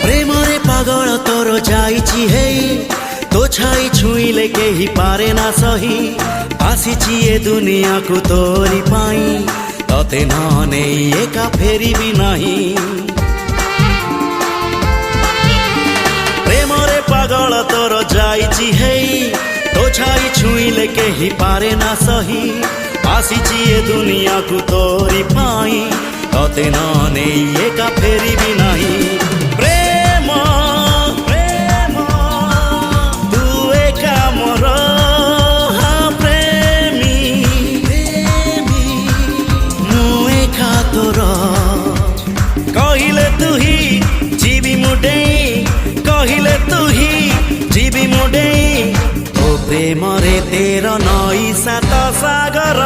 प्रेमरे पागल तोर जाइछि हे तो छाई छुईले केही पारे ना सही आसीछि ए दुनिया को तोरी पाई तते नने एका फेरी भी नाही प्रेमरे पागल तोर जाइछि हे तो छाई छुईले केही पारे ना सही आसीछि ए दुनिया को तोरी पाई तते नने एका फेरी भी नाही प्रेम प्रेम तू एका मोर हाँ प्रेमी प्रेमी मु एका तोर कहिले तू ही जीवी मुडे कहिले तू ही जीवी मुडे तो प्रेम रे तेर नई सात सागर।